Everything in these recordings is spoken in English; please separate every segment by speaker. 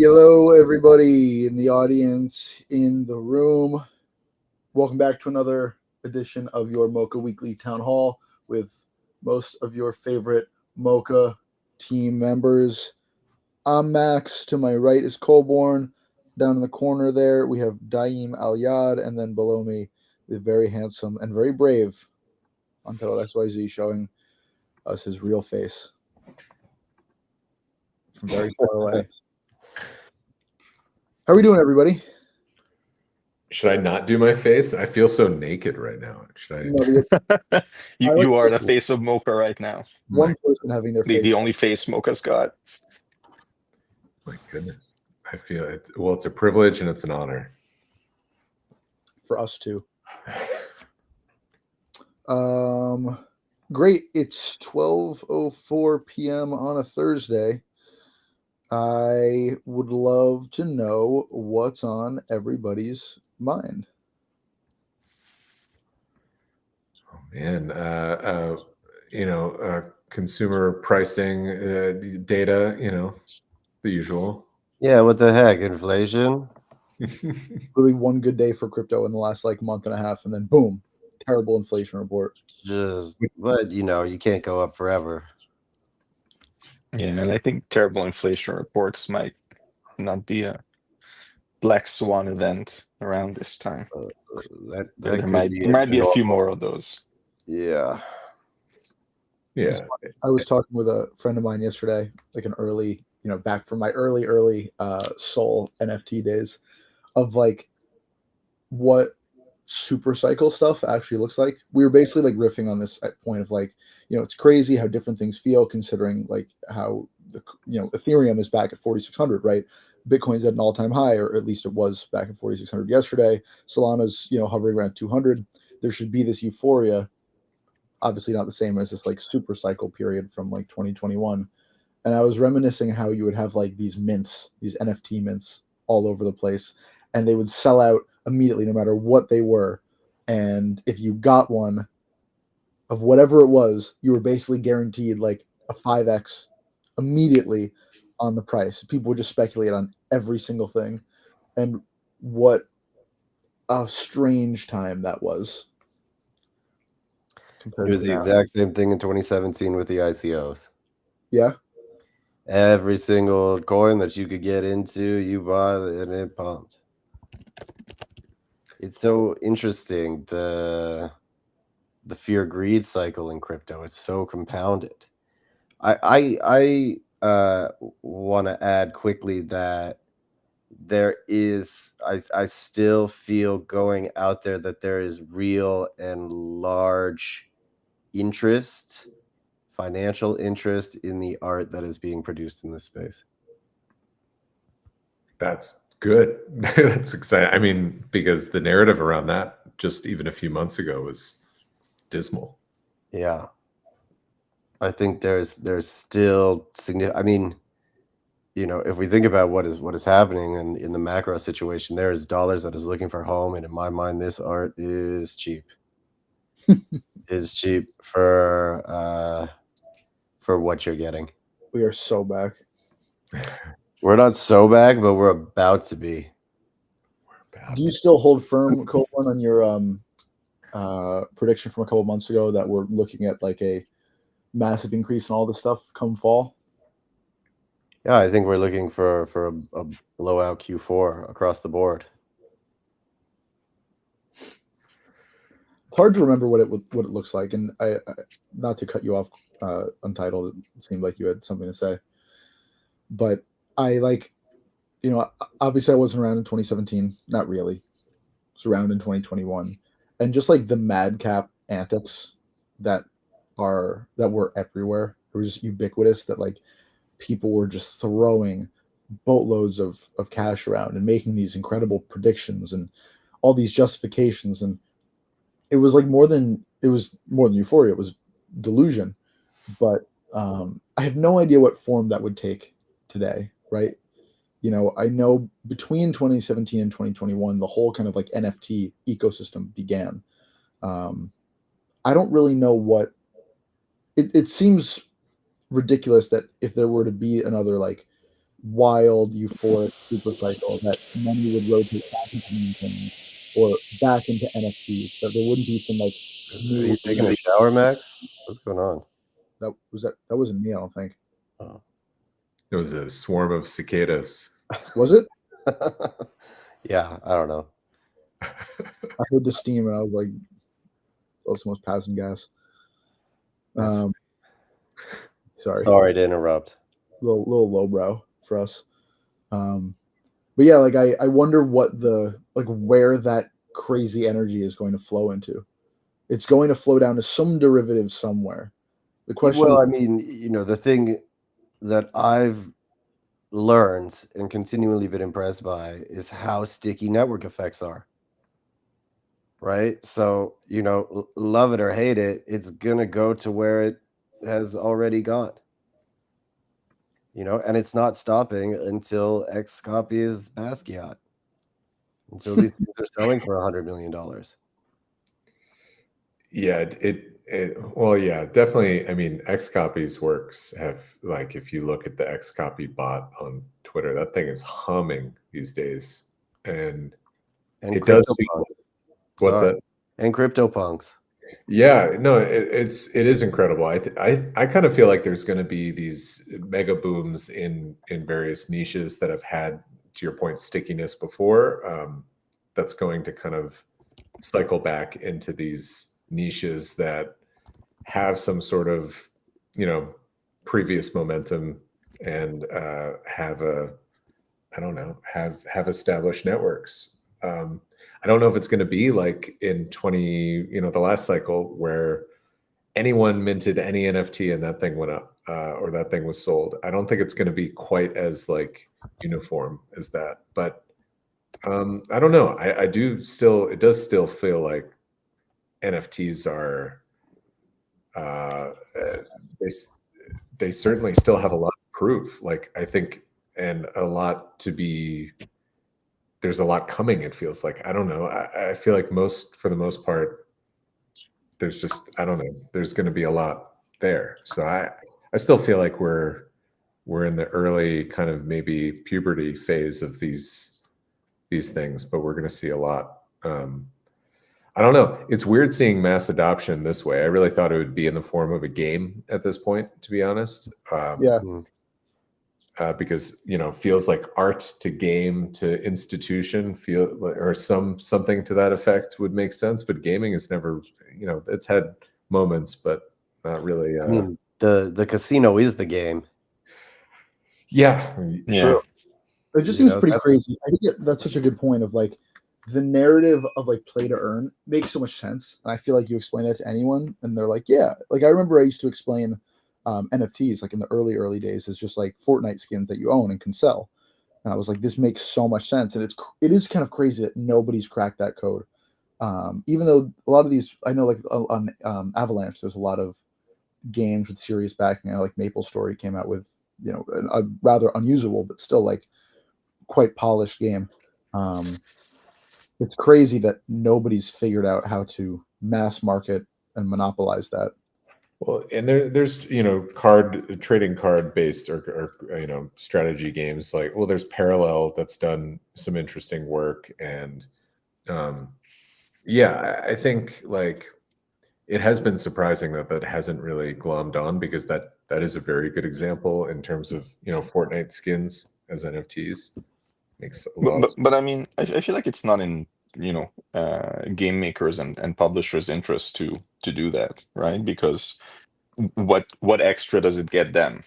Speaker 1: Hello, everybody in the audience, in the room. Welcome back to another edition of your MOCA Weekly Town Hall with most of your favorite MOCA team members. I'm Max. To my right is Colborne. Down in the corner there, we have Daim Al-Yad, and then below me, the very handsome and very brave Untitled XYZ, showing us his real face from very far away. How are we doing, everybody?
Speaker 2: Should I not do my face? I feel so naked right now. Should I?
Speaker 3: You are the face of MOCA right now.
Speaker 1: One person having their face.
Speaker 3: The only face MOCA's got.
Speaker 2: My goodness. I feel it. Well, it's a privilege and it's an honor.
Speaker 1: For us too. Great. It's 12:04 p.m. on a Thursday. I would love to know what's on everybody's mind.
Speaker 2: Oh man, consumer pricing data, the usual.
Speaker 4: Yeah, what the heck? Inflation?
Speaker 1: Literally one good day for crypto in the last month and a half, and then boom, terrible inflation report.
Speaker 4: But you can't go up forever.
Speaker 3: Yeah, and I think terrible inflation reports might not be a black swan event around this time. There might be a few more of those.
Speaker 4: Yeah.
Speaker 2: Yeah.
Speaker 1: I was talking with a friend of mine yesterday, an early, back from my early Soul NFT days, of what super cycle stuff actually looks like. We were basically riffing on this at point of it's crazy how different things feel considering how the Ethereum is back at 4,600, right? Bitcoin's at an all-time high, or at least it was back at 4,600 yesterday. Solana's hovering around 200. There should be this euphoria, obviously not the same as this super cycle period from 2021. And I was reminiscing how you would have these mints, these NFT mints all over the place, and they would sell out immediately no matter what they were. And if you got one of whatever it was, you were basically guaranteed a 5x immediately on the price. People would just speculate on every single thing. And what a strange time that was.
Speaker 4: It was the exact same thing in 2017 with the ICOs.
Speaker 1: Yeah.
Speaker 4: Every single coin that you could get into, you buy and it pumped. It's so interesting, the fear greed cycle in crypto. It's so compounded. I want to add quickly that there is, I still feel going out there that there is real and large interest, financial interest in the art that is being produced in this space.
Speaker 2: That's good. That's exciting. I mean, because the narrative around that just even a few months ago was dismal.
Speaker 4: Yeah. I think there's still significant. I mean, if we think about what is happening in the macro situation, there is dollars that is looking for home, and in my mind, this art is cheap. Is cheap for what you're getting.
Speaker 1: We are so back.
Speaker 4: We're not so back, but we're about to be.
Speaker 1: Do you still hold firm, Copeland, on your prediction from a couple months ago that we're looking at a massive increase in all this stuff come fall?
Speaker 4: Yeah, I think we're looking for a blowout Q4 across the board.
Speaker 1: It's hard to remember what it looks like, and I not to cut you off, Untitled. It seemed like you had something to say, but I obviously I wasn't around in 2017. Not really. I was around in 2021, and just the madcap antics that were everywhere. It was just ubiquitous that people were just throwing boatloads of cash around and making these incredible predictions and all these justifications. And it was like more than euphoria. It was delusion. But I have no idea what form that would take today, right? You know, I know between 2017 and 2021, the whole kind of like NFT ecosystem began. I don't really know what it seems ridiculous that if there were to be another like wild euphoric super cycle, that money would rotate back into meme things or back into NFTs, that there wouldn't be some like
Speaker 4: Are you taking a shower, Max? What's going on?
Speaker 1: That wasn't me, I don't think.
Speaker 4: Oh.
Speaker 2: It was a swarm of cicadas.
Speaker 1: Was it?
Speaker 4: Yeah, I don't know.
Speaker 1: I heard the steam and I was like, oh, someone's passing gas. Sorry
Speaker 4: to interrupt.
Speaker 1: Little lowbrow for us. But yeah, like I wonder what where that crazy energy is going to flow into. It's going to flow down to some derivative somewhere. The question
Speaker 4: Well,
Speaker 1: is,
Speaker 4: I mean, you know, the thing that I've learned and continually been impressed by is how sticky network effects are. Right? So, you know, love it or hate it, it's going to go to where it has already gone. You know, and it's not stopping until X copy is Basquiat. Until these things are selling for $100 million.
Speaker 2: Yeah, well, yeah, definitely. I mean, X copies works have, like, if you look at the X copy bot on Twitter, that thing is humming these days, and it does feel. What's that?
Speaker 4: And CryptoPunks.
Speaker 2: Yeah, no, it is incredible. I kind of feel like there's going to be these mega booms in various niches that have had, to your point, stickiness before. That's going to kind of cycle back into these niches that have some sort of, you know, previous momentum and have established networks. I don't know if it's going to be like in the last cycle where anyone minted any NFT and that thing went up or that thing was sold. I don't think it's going to be quite as like uniform as that, but I don't know. It does still feel like NFTs are, they certainly still have a lot of proof. Like, I think, and there's a lot coming. It feels like, I don't know. I feel like for the most part, there's just, I don't know, there's going to be a lot there. So I still feel like we're in the early kind of maybe puberty phase of these things, but we're going to see a lot. I don't know. It's weird seeing mass adoption this way. I really thought it would be in the form of a game at this point, to be honest.
Speaker 1: yeah.
Speaker 2: Because, you know, feels like art to game to institution or something to that effect would make sense. But gaming is never, you know, it's had moments, but not really.
Speaker 4: I mean, the casino is the game.
Speaker 2: Yeah, true.
Speaker 1: It just seems pretty crazy. I think that's such a good point of like the narrative of like play to earn makes so much sense. And I feel like you explain that to anyone and they're like, yeah, like I remember I used to explain NFTs like in the early days is just like Fortnite skins that you own and can sell. And I was like, this makes so much sense. And it is kind of crazy that nobody's cracked that code. Even though a lot of these, I know like on Avalanche, there's a lot of games with serious backing. I know like MapleStory came out with, you know, a rather unusable, but still like quite polished game. It's crazy that nobody's figured out how to mass market and monopolize that.
Speaker 2: Well, and there's, you know, trading card based or you know, strategy games like, well, there's Parallel that's done some interesting work, and yeah, I think like it has been surprising that hasn't really glommed on, because that is a very good example in terms of, you know, Fortnite skins as NFTs. Makes a lot of sense.
Speaker 3: But I mean, I feel like it's not in, you know, game makers and publishers' interest to do that, right? Because what extra does it get them?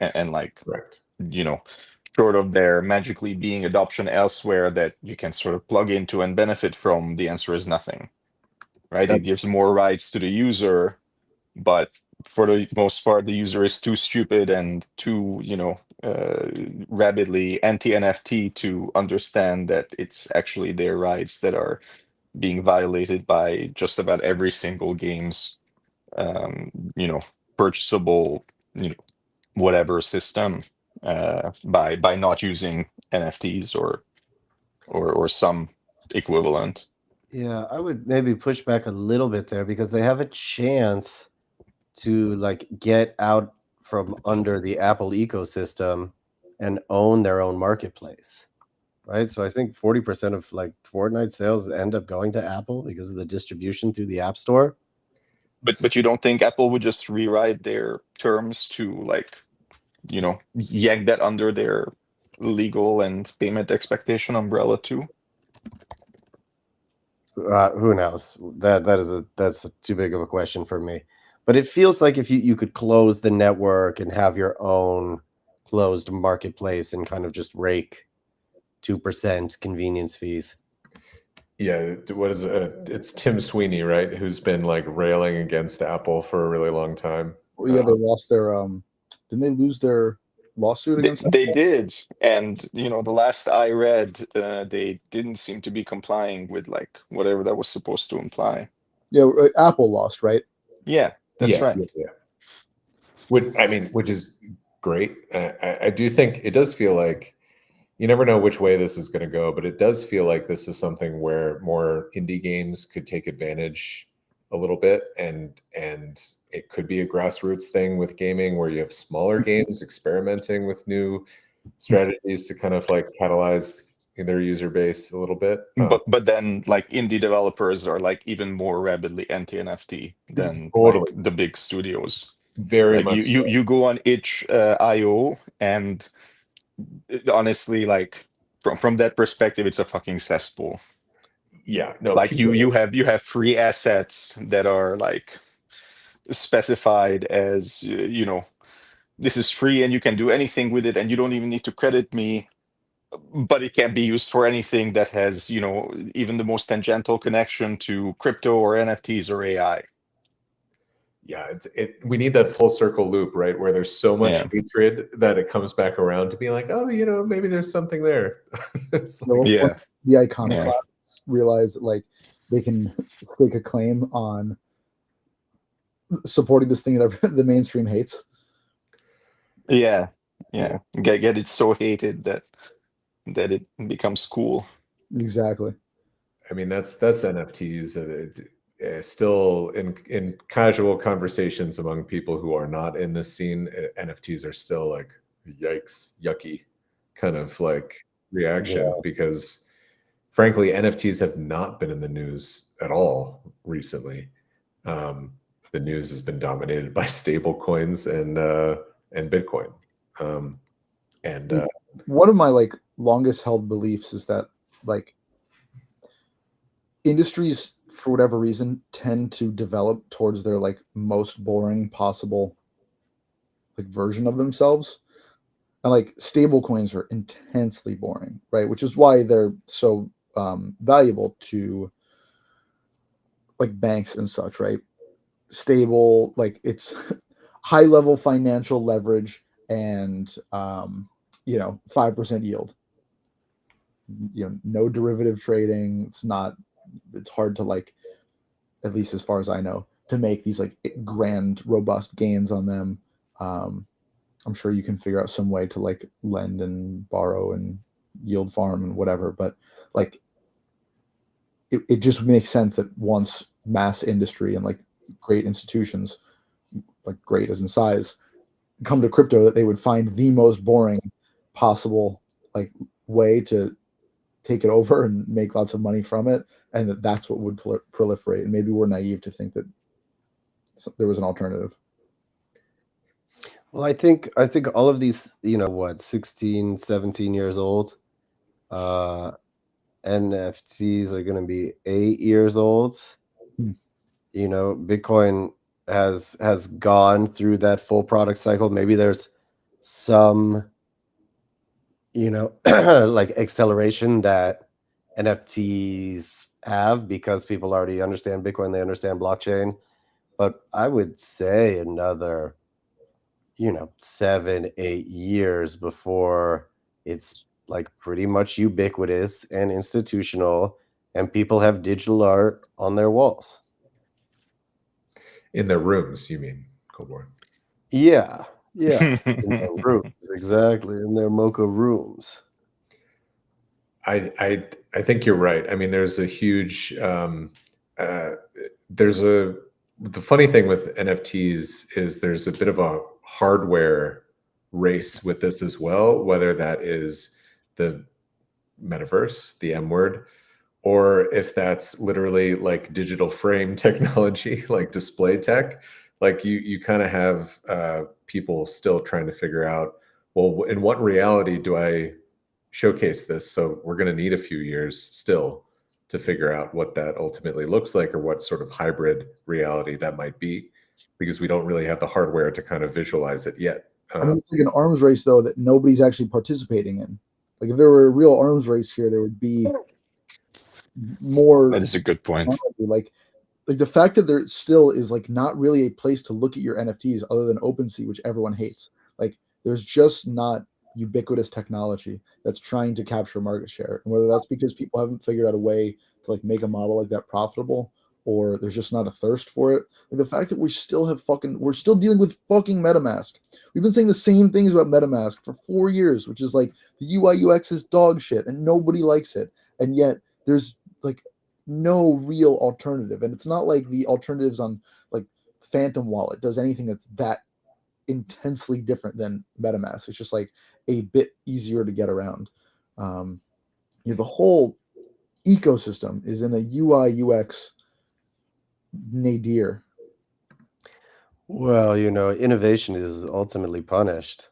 Speaker 3: And like,
Speaker 2: correct,
Speaker 3: you know, short of there magically being adoption elsewhere that you can sort of plug into and benefit from, the answer is nothing, right? It gives more rights to the user, but for the most part, the user is too stupid and too, you know, rabidly anti-NFT to understand that it's actually their rights that are being violated by just about every single game's purchasable whatever system by not using NFTs or some equivalent.
Speaker 4: Yeah, I would maybe push back a little bit there because they have a chance to like get out from under the Apple ecosystem and own their own marketplace. Right? So I think 40% of like Fortnite sales end up going to Apple because of the distribution through the App Store.
Speaker 3: But you don't think Apple would just rewrite their terms to like, yank that under their legal and payment expectation umbrella too?
Speaker 4: Who knows? That's too big of a question for me. But it feels like if you could close the network and have your own closed marketplace and kind of just rake 2% convenience fees.
Speaker 2: Yeah, what is it? It's Tim Sweeney, right? Who's been like railing against Apple for a really long time.
Speaker 1: Well, yeah, they lost their didn't they lose their lawsuit against
Speaker 3: They
Speaker 1: Apple?
Speaker 3: did, and the last I read, they didn't seem to be complying with like whatever that was supposed to imply.
Speaker 1: Yeah, Apple lost, right?
Speaker 3: Yeah, that's right.
Speaker 2: Yeah. Which is great. I do think it does feel like you never know which way this is going to go, but it does feel like this is something where more indie games could take advantage a little bit, and it could be a grassroots thing with gaming where you have smaller games experimenting with new strategies to kind of like catalyze their user base a little bit.
Speaker 3: But then like indie developers are like even more rabidly anti-NFT than
Speaker 2: Totally.
Speaker 3: like the big studios.
Speaker 2: Very
Speaker 3: Like
Speaker 2: much so.
Speaker 3: you go on itch.io and honestly, like from that perspective, it's a fucking cesspool.
Speaker 2: Yeah, no,
Speaker 3: Like you have free assets that are like specified as this is free and you can do anything with it and you don't even need to credit me, but it can't be used for anything that has even the most tangential connection to crypto or NFTs or AI.
Speaker 2: Yeah, we need that full circle loop, right? Where there's so much hatred that it comes back around to be like, oh, maybe there's something there.
Speaker 1: Once the iconoclasts realize that like they can stake a claim on supporting this thing that the mainstream hates.
Speaker 3: Yeah. Get it so hated that it becomes cool.
Speaker 1: Exactly.
Speaker 2: I mean, that's NFTs. Still in casual conversations among people who are not in this scene, NFTs are still like, yikes, yucky kind of like reaction, because frankly, NFTs have not been in the news at all recently. The news has been dominated by stable coins and Bitcoin.
Speaker 1: One of my like longest held beliefs is that like industries for whatever reason tend to develop towards their like most boring possible like version of themselves, and like stable coins are intensely boring, right? Which is why they're so valuable to like banks and such, right? Stable, like it's high level financial leverage and 5% yield, no derivative trading. It's hard to like, at least as far as I know, to make these like grand robust gains on them. I'm sure you can figure out some way to like lend and borrow and yield farm and whatever, but like it just makes sense that once mass industry and like great institutions, like great as in size, come to crypto, that they would find the most boring possible like way to take it over and make lots of money from it, and that's what would proliferate. And maybe we're naive to think that there was an alternative.
Speaker 4: Well, I think all of these, 16, 17 years old, NFTs are going to be 8 years old. Bitcoin has gone through that full product cycle. Maybe there's some, like acceleration that NFTs have because people already understand Bitcoin, they understand blockchain. But I would say another 7, 8 years before it's like pretty much ubiquitous and institutional, and people have digital art on their walls.
Speaker 2: In their rooms, you mean, Coborn?
Speaker 4: Yeah. In their rooms, exactly, in their MOCA rooms.
Speaker 2: I think you're right. I mean, there's a huge the funny thing with NFTs is there's a bit of a hardware race with this as well, whether that is the metaverse, the M word, or if that's literally like digital frame technology, like display tech. Like you kind of have people still trying to figure out, well, in what reality do I showcase this? So we're going to need a few years still to figure out what that ultimately looks like, or what sort of hybrid reality that might be, because we don't really have the hardware to kind of visualize it yet.
Speaker 1: I mean, it's like an arms race, though, that nobody's actually participating in. Like, if there were a real arms race here, there would be more.
Speaker 3: That is a good point.
Speaker 1: Like the fact that there still is like not really a place to look at your NFTs other than OpenSea, which everyone hates. Like, there's just not ubiquitous technology that's trying to capture market share, and whether that's because people haven't figured out a way to like make a model like that profitable, or there's just not a thirst for it. Like the fact that we're still dealing with fucking MetaMask. We've been saying the same things about MetaMask for 4 years, which is like the UI UX is dog shit and nobody likes it, and yet there's like no real alternative. And it's not like the alternatives on like Phantom Wallet does anything that's that intensely different than MetaMask. It's just like a bit easier to get around. The whole ecosystem is in a UI UX nadir.
Speaker 4: Well, innovation is ultimately punished.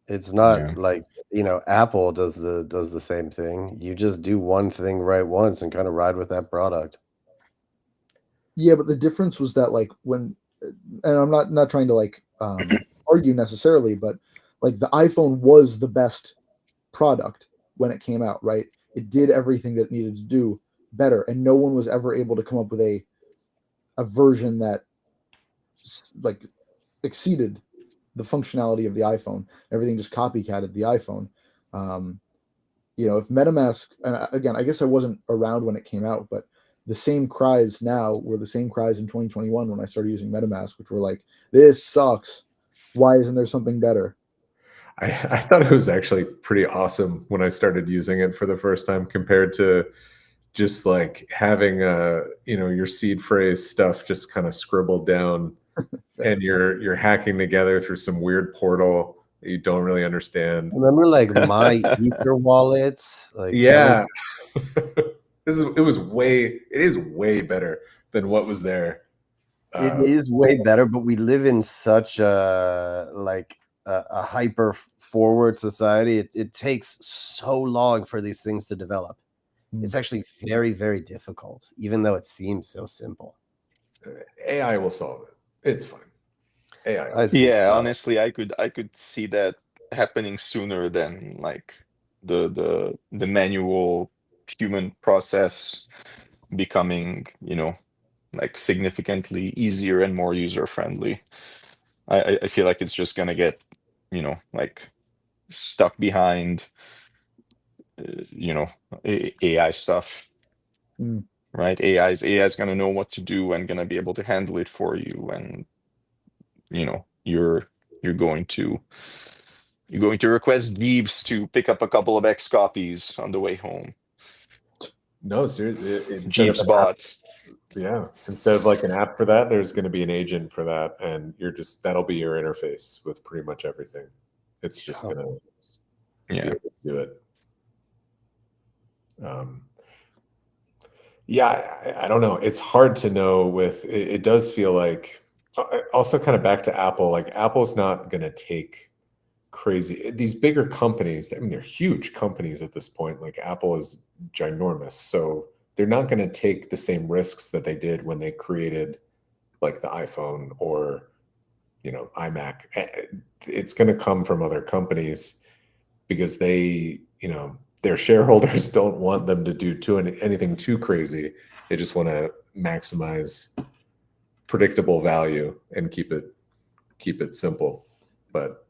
Speaker 4: It's not like, Apple does the same thing. You just do one thing right once and kind of ride with that product.
Speaker 1: Yeah, but the difference was that like when, and I'm not trying to like argue necessarily, but like the iPhone was the best product when it came out, right? It did everything that it needed to do better, and no one was ever able to come up with a version that like exceeded the functionality of the iPhone. Everything just copycatted the iPhone. If MetaMask, and again, I guess I wasn't around when it came out, but the same cries now were the same cries in 2021 when I started using MetaMask, which were like, this sucks. Why isn't there something better?
Speaker 2: I thought it was actually pretty awesome when I started using it for the first time, compared to just like having your seed phrase stuff just kind of scribbled down and you're hacking together through some weird portal that you don't really understand.
Speaker 4: Remember like my Ether wallets? Like,
Speaker 2: yeah. It is way better than what was there.
Speaker 4: It is way better, but we live in such a hyper forward society. It takes so long for these things to develop. It's actually very, very difficult, even though it seems so simple.
Speaker 2: AI will solve it. It's fine. AI.
Speaker 3: Yeah, honestly, I could see that happening sooner than like the manual human process becoming, like significantly easier and more user friendly. I feel like it's just gonna get, like stuck behind, AI stuff. Right? AI's gonna know what to do and gonna be able to handle it for you, and you're going to request Jeeves to pick up a couple of X copies on the way home.
Speaker 2: No, seriously,
Speaker 3: Jeeves bot.
Speaker 2: Yeah, instead of like an app for that, there's going to be an agent for that, and that'll be your interface with pretty much everything. It's just going to do it. I don't know. It's hard to know. It does feel like, also kind of back to Apple. Like Apple's not going to take crazy. These bigger companies, I mean, they're huge companies at this point. Like Apple is ginormous, so they're not going to take the same risks that they did when they created like the iPhone or iMac. It's going to come from other companies because they, their shareholders don't want them to do anything too crazy. They just want to maximize predictable value and keep it keep it simple. But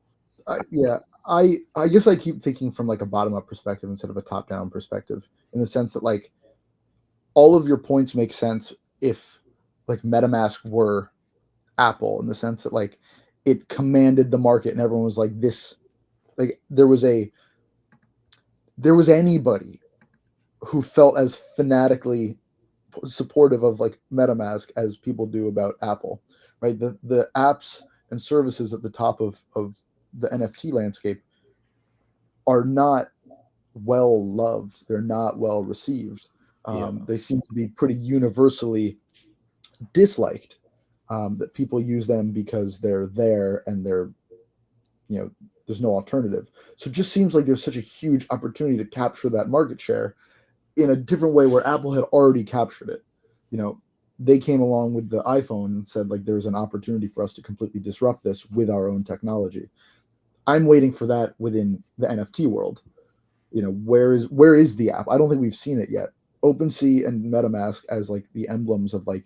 Speaker 1: yeah, I guess I keep thinking from like a bottom-up perspective instead of a top-down perspective, in the sense that like all of your points make sense if like MetaMask were Apple, in the sense that like it commanded the market and everyone was like this, like there was anybody who felt as fanatically supportive of like MetaMask as people do about Apple, right? The apps and services at the top of the NFT landscape are not well loved. They're not well received. They seem to be pretty universally disliked. That people use them because they're there and they're, there's no alternative. So it just seems like there's such a huge opportunity to capture that market share in a different way where Apple had already captured it. They came along with the iPhone and said like there's an opportunity for us to completely disrupt this with our own technology. I'm waiting for that within the NFT world. Where is the app? I don't think we've seen it yet. OpenSea and MetaMask as like the emblems of like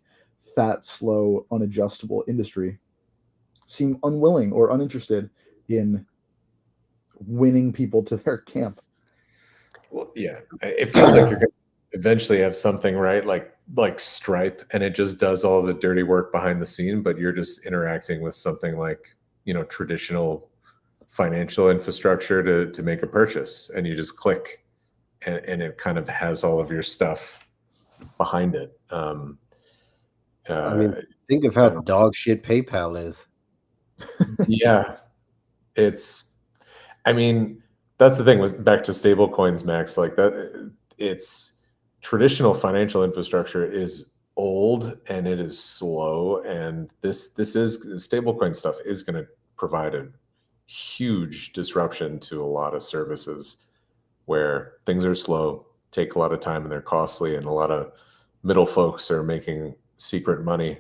Speaker 1: fat, slow, unadjustable industry seem unwilling or uninterested in winning people to their camp.
Speaker 2: Well, yeah, it feels like you're going to eventually have something, right? Like Stripe, and it just does all the dirty work behind the scene, but you're just interacting with something like, traditional financial infrastructure to make a purchase, and you just click and it kind of has all of your stuff behind it.
Speaker 4: I mean, think of how dog shit PayPal is.
Speaker 2: Yeah, I mean, that's the thing with back to stable coins, Max, like that, it's traditional financial infrastructure is old and it is slow. And this is stablecoin stuff is going to provide a huge disruption to a lot of services where things are slow, take a lot of time, and they're costly, and a lot of middle folks are making secret money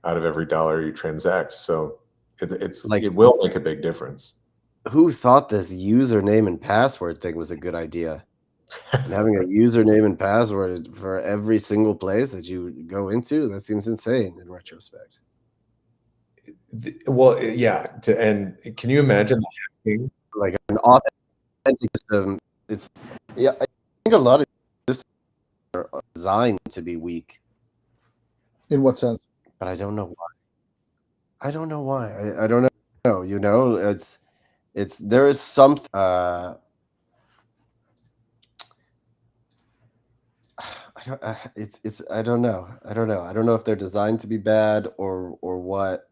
Speaker 2: out of every dollar you transact. So it will make a big difference.
Speaker 4: Who thought this username and password thing was a good idea? And having a username and password for every single place that you go into, that seems insane in retrospect.
Speaker 2: Well, yeah. And can you imagine hacking?
Speaker 4: Like an authentic system? I think a lot of systems are designed to be weak.
Speaker 1: In what sense?
Speaker 4: But I don't know why. I don't know why. I don't know. It's there is something. I don't. I don't know. I don't know. I don't know if they're designed to be bad or what.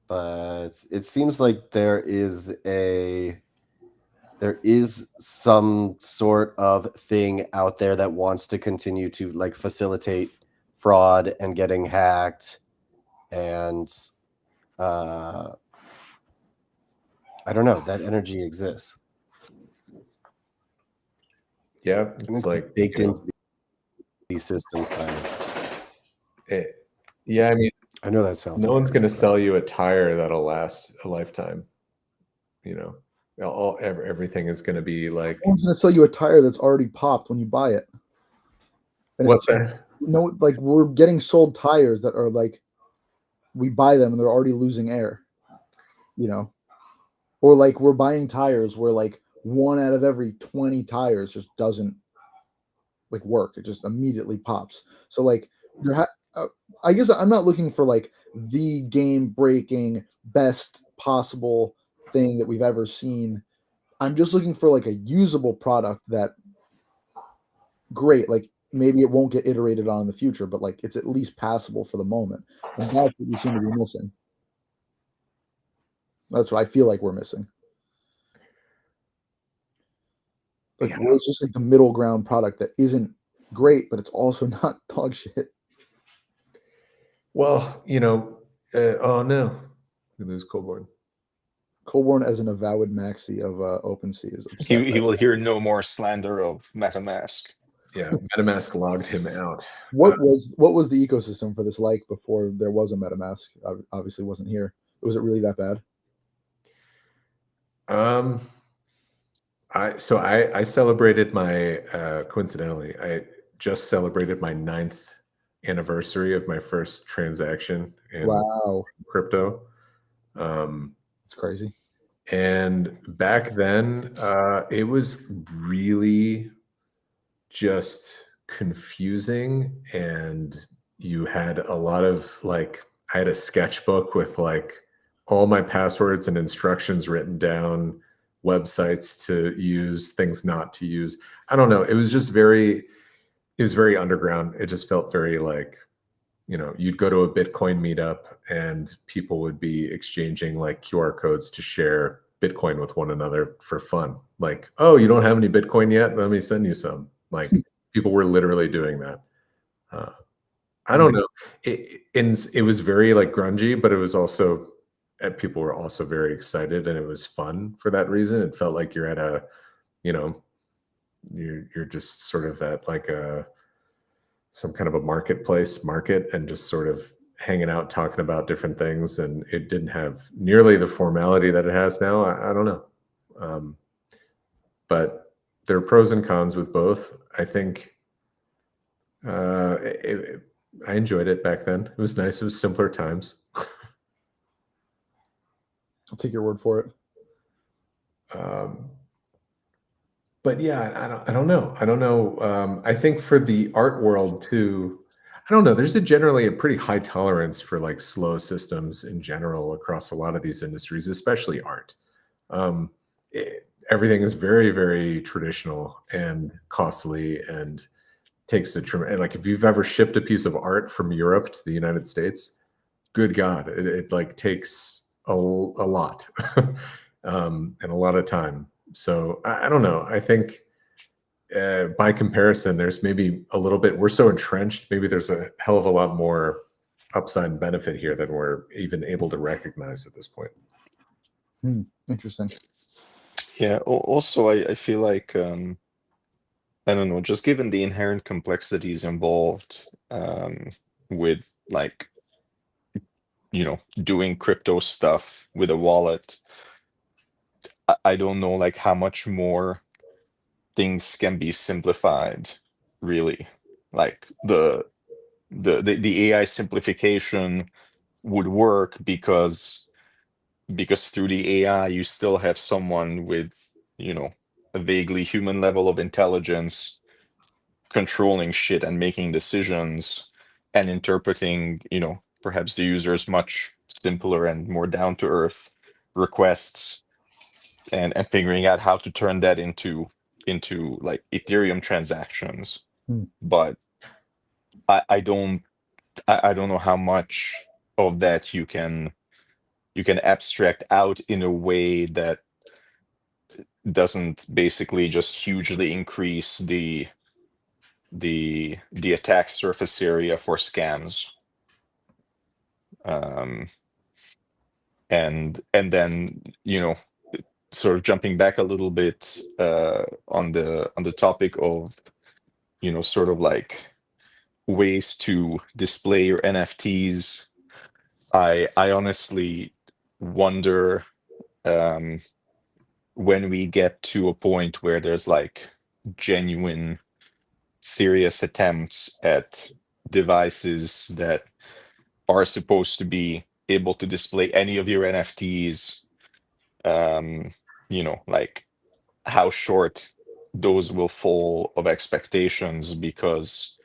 Speaker 4: But it seems like there is some sort of thing out there that wants to continue to like facilitate fraud and getting hacked, and I don't know, that energy exists.
Speaker 2: Yeah, it's like
Speaker 4: baked into these systems, kind of.
Speaker 2: Yeah, I mean,
Speaker 4: I know that sounds.
Speaker 2: No one's going to sell you a tire that'll last a lifetime. Everything is going to be like.
Speaker 1: No one's going to sell you a tire that's already popped when you buy it. And
Speaker 2: what's that?
Speaker 1: No, like we're getting sold tires that are like, we buy them and they're already losing air. Or like we're buying tires where like 1 out of every 20 tires just doesn't like work. It just immediately pops. So like I guess I'm not looking for like the game breaking best possible thing that we've ever seen. I'm just looking for like a usable product that great, like maybe it won't get iterated on in the future, but like it's at least passable for the moment. And that's what we seem to be missing. That's what I feel like we're missing. Like we're just like the middle ground product that isn't great, but it's also not dog shit.
Speaker 2: Well, oh no, we lose Colborne.
Speaker 1: Colborne, as an avowed maxi of OpenSea, is upset.
Speaker 3: He will hear no more slander of MetaMask.
Speaker 2: Yeah, MetaMask logged him out.
Speaker 1: What was the ecosystem for this like before there was a MetaMask? Obviously wasn't here. Was it really that bad?
Speaker 2: I celebrated my coincidentally, I just celebrated my 9th anniversary of my first transaction in crypto.
Speaker 1: It's crazy.
Speaker 2: And back then, it was really just confusing, and you had a lot of like, I had a sketchbook with like all my passwords and instructions written down, websites to use, things not to use. I don't know. It was just it was very underground. It just felt very like, you'd go to a Bitcoin meetup and people would be exchanging like QR codes to share Bitcoin with one another for fun. Like, oh, you don't have any Bitcoin yet? Let me send you some. Like, people were literally doing that. I don't know. It was very like grungy, but it was also, people were also very excited, and it was fun for that reason. It felt like you're at a, you're just sort of at like some kind of a market and just sort of hanging out, talking about different things. And it didn't have nearly the formality that it has now. I don't know. But there are pros and cons with both. I think I enjoyed it back then. It was nice. It was simpler times.
Speaker 1: I'll take your word for it.
Speaker 2: But yeah, I don't know. I think for the art world too, I don't know. There's generally a pretty high tolerance for like slow systems in general across a lot of these industries, especially art. Everything is very, very traditional and costly, and takes like if you've ever shipped a piece of art from Europe to the United States, good God, it like takes a lot and a lot of time. So I don't know. I think by comparison, there's maybe a little bit, we're so entrenched, maybe there's a hell of a lot more upside and benefit here than we're even able to recognize at this point.
Speaker 1: Interesting.
Speaker 3: Yeah. Also, I feel like I don't know, just given the inherent complexities involved with like, doing crypto stuff with a wallet, I don't know like how much more things can be simplified, really. Like the AI simplification would work because through the AI you still have someone with, a vaguely human level of intelligence controlling shit and making decisions and interpreting, perhaps the user's much simpler and more down to earth requests, and figuring out how to turn that into like Ethereum transactions. But I don't know how much of that you can abstract out in a way that doesn't basically just hugely increase the attack surface area for scams. And then, sort of jumping back a little bit on the topic of, sort of like ways to display your NFTs. I honestly wonder when we get to a point where there's like genuine, serious attempts at devices that are supposed to be able to display any of your NFTs, like how short those will fall of expectations, because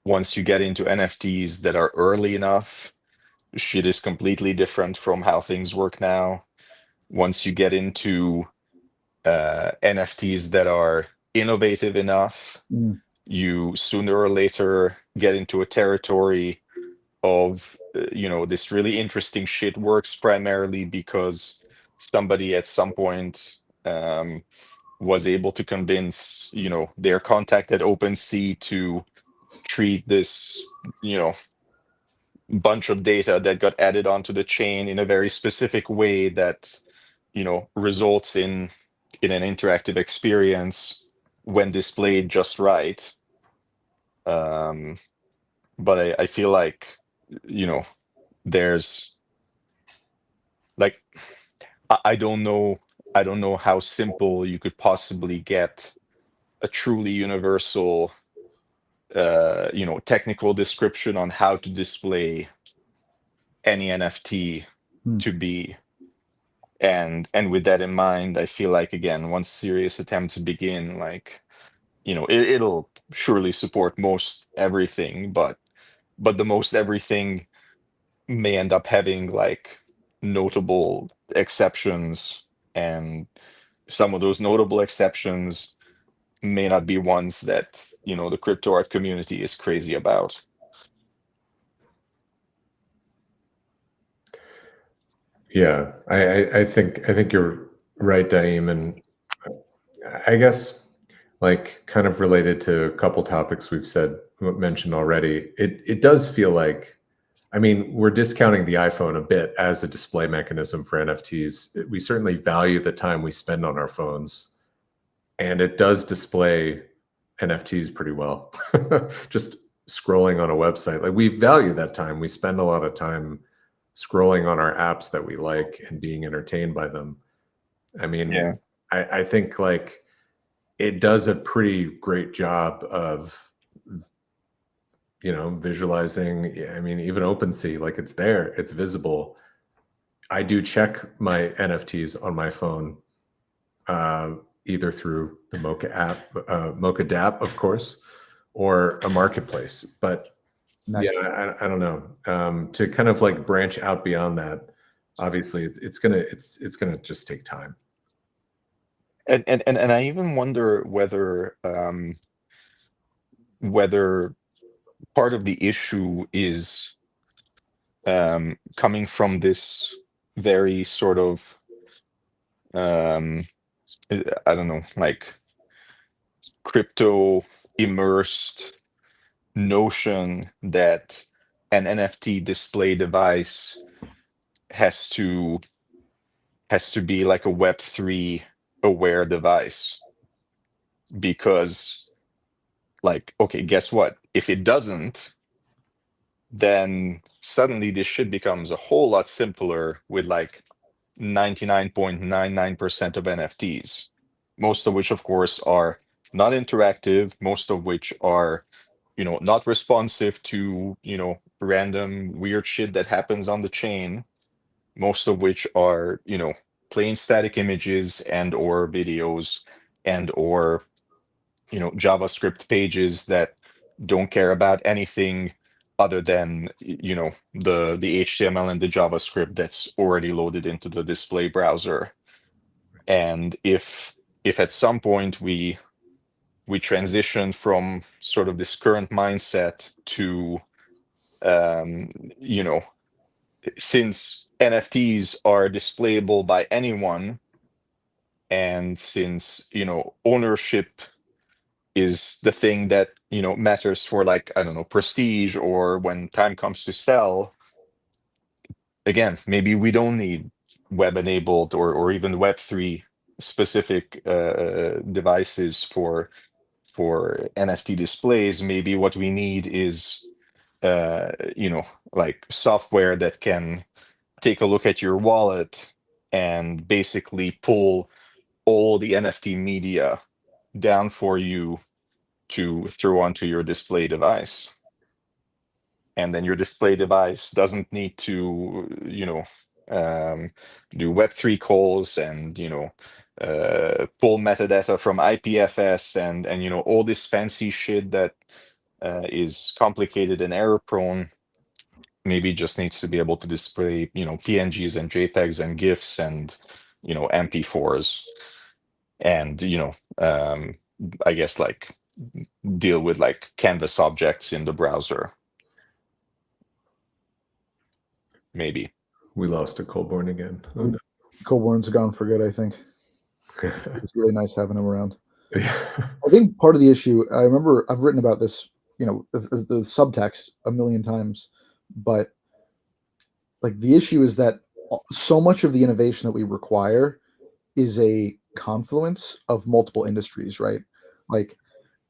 Speaker 3: once you get into NFTs that are early enough, shit is completely different from how things work now. Once you get into NFTs that are innovative enough, you sooner or later get into a territory of, this really interesting shit works primarily because somebody at some point was able to convince, their contact at OpenSea to treat this, bunch of data that got added onto the chain in a very specific way that, results in an interactive experience when displayed just right. But I feel like, there's like, I don't know how simple you could possibly get a truly universal technical description on how to display any NFT to be. And with that in mind, I feel like, again, once serious attempts begin, like, it'll surely support most everything, but the most everything may end up having like notable exceptions, and some of those notable exceptions may not be ones that the crypto art community is crazy about.
Speaker 2: Yeah, I think you're right, Daim, and I guess like kind of related to a couple topics we've mentioned already. It does feel like, I mean, we're discounting the iPhone a bit as a display mechanism for NFTs. We certainly value the time we spend on our phones, and it does display NFTs pretty well. Just scrolling on a website, like we value that time. We spend a lot of time scrolling on our apps that we like and being entertained by them. I mean,
Speaker 3: Yeah.
Speaker 2: I think like it does a pretty great job of visualizing. I mean, even OpenSea, like it's there, it's visible. I do check my NFTs on my phone, either through the MOCA app, MOCA DApp, of course, or a marketplace. But
Speaker 1: Nice.
Speaker 2: yeah, I don't know. To kind of like branch out beyond that, obviously, it's gonna just take time.
Speaker 3: And I even wonder whether part of the issue is coming from this very sort of I don't know, like crypto immersed notion that an NFT display device has to be like a Web3 aware device. Because, like, okay, guess what? If it doesn't, then suddenly this shit becomes a whole lot simpler with like 99.99% of NFTs, most of which, of course, are not interactive, most of which are, not responsive to, random weird shit that happens on the chain, most of which are, plain static images and or videos and or, JavaScript pages that don't care about anything other than the HTML and the JavaScript that's already loaded into the display browser. And if at some point we transition from sort of this current mindset to since NFTs are displayable by anyone, and since ownership is the thing that matters for, like, I don't know, prestige, or when time comes to sell, again, maybe we don't need web enabled or even Web3 specific devices for NFT displays. Maybe what we need is like software that can take a look at your wallet and basically pull all the NFT media down for you to throw onto your display device. And then your display device doesn't need to, do Web3 calls and, pull metadata from IPFS and all this fancy shit that is complicated and error prone. Maybe just needs to be able to display, PNGs and JPEGs and GIFs and, MP4s. And, I guess like deal with like canvas objects in the browser. Maybe.
Speaker 2: We lost a Colborne again. Oh, no.
Speaker 1: Colborne's gone for good, I think. It's really nice having him around.
Speaker 2: Yeah.
Speaker 1: I think part of the issue, I remember I've written about this, the subtext a million times, but like the issue is that so much of the innovation that we require is a confluence of multiple industries, right? Like,